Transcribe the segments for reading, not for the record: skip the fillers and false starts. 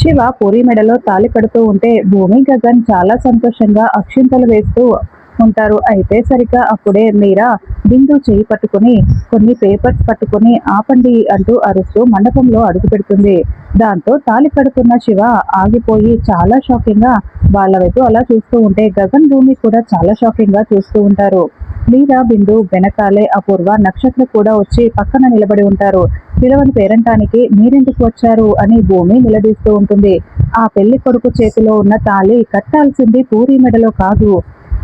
శివ పూరి మెడలో తాళి కడుతూ ఉంటే భూమి గగన్ చాలా సంతోషంగా అక్షింతలు వేస్తూ ఉంటారు. అయితే సరిగ్గా అప్పుడే మీరా బిందు చేయి పట్టుకుని కొన్ని పేపర్స్ పట్టుకుని ఆపండి అంటూ అరుస్తూ మండపంలో అడుగు పెడుతుంది. దాంతో తాళి కడుతున్న శివ ఆగిపోయి చాలా షాకింగ్ గా వాళ్ళ వైపు అలా చూస్తూ ఉంటే గగన్ భూమి కూడా చాలా షాకింగ్ గా చూస్తూ ఉంటారు. మీరా బిందు వెనకాలే అపూర్వ నక్షత్ర కూడా వచ్చి పక్కన నిలబడి ఉంటారు. పిలవని పేరంటానికి మీరెందుకు వచ్చారు అని భూమి నిలదీస్తూ ఉంటుంది. ఆ పెళ్లి కొడుకు చేతిలో ఉన్న తాళి కట్టాల్సింది పూరి మెడలో కాదు,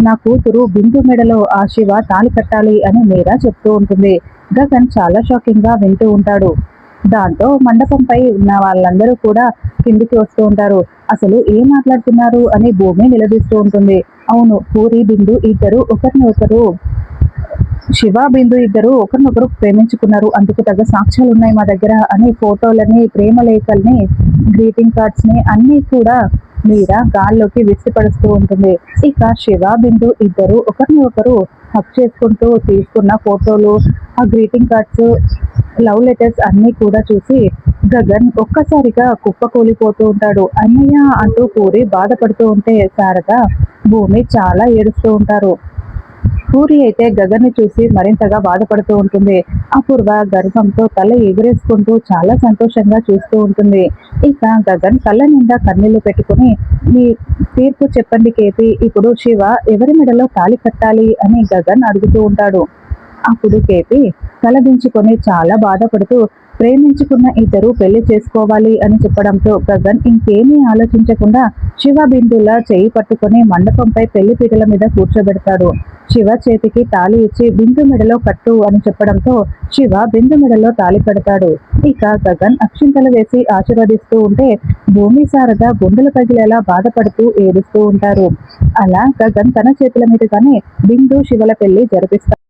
నా కూతురు బిందు మెడలో ఆ శివ తాళి కట్టాలి అని మీరా చెప్తూ ఉంటుంది. గగన్ చాలా షాకింగ్ గా వింటూ ఉంటాడు. దాంతో మండపంపై ఉన్న వాళ్ళందరూ కూడా కిందికి వస్తూ ఉంటారు. అసలు ఏం మాట్లాడుతున్నారు అని భూమి నిలదీస్తూ ఉంటుంది. అవును, పూరి బిందు ఇద్దరు ఒకరిని ఒకరు శివ బిందు ఇద్దరు ఒకరినొకరు ప్రేమించుకున్నారు, అందుకు తగ్గ సాక్ష్యాలు ఉన్నాయి మా దగ్గర అని ఫోటోలని ప్రేమ లేఖల్ని గ్రీటింగ్ కార్డ్స్ ని అన్ని కూడా మీరా గాల్లోకి విసిపడుస్తూ ఉంటుంది. ఇక శివ బిందు ఇద్దరు ఒకరిని ఒకరు హక్ చేసుకుంటూ తీసుకున్న ఫోటోలు, ఆ గ్రీటింగ్ కార్డ్స్, లవ్ లెటర్స్ అన్ని కూడా చూసి గగన్ ఒక్కసారిగా కుప్పకూలిపోతూ ఉంటాడు. అన్నయ్య అంటూ పూరి బాధపడుతూ ఉంటే శారద భూమి చాలా ఏడుస్తూ ఉంటారు. పూరి అయితే గగన్ ని చూసి మరింతగా బాధపడుతూ ఉంటుంది. అపూర్వ గర్వంతో తల ఎగురేసుకుంటూ చాలా సంతోషంగా చూస్తూ ఉంటుంది. ఇక గగన్ కళ్ళ నిండా కన్నీళ్లు పెట్టుకుని మీ తీర్పు చెప్పండి కేపీ, ఇప్పుడు శివ ఎవరి మెడలో తాళి కట్టాలి అని గగన్ అడుగుతూ ఉంటాడు. అప్పుడు కేపీ తలదించుకొని చాలా బాధపడుతూ ప్రేమించుకున్న ఇద్దరు పెళ్లి చేసుకోవాలి అని చెప్పడంతో గగన్ ఇంకేమీ ఆలోచించకుండా శివ బిందుల చేయి పట్టుకొని మండపంపై పెళ్లి పీటల మీద కూర్చోబెడతాడు. శివ చేతికి తాళి ఇచ్చి బిందు మెడలో కట్టు అని చెప్పడంతో శివ బిందు మెడలో తాళి కడతాడు. ఇక గగన్ అక్షింతలు వేసి ఆశీర్వదిస్తూ ఉంటే భూమి శారద గుండెలు పగిలేలా బాధపడుతూ ఏడుస్తూ ఉంటారు. అలా గగన్ తన చేతుల మీదుగానే బిందు శివల పెళ్లి జరిపిస్తారు.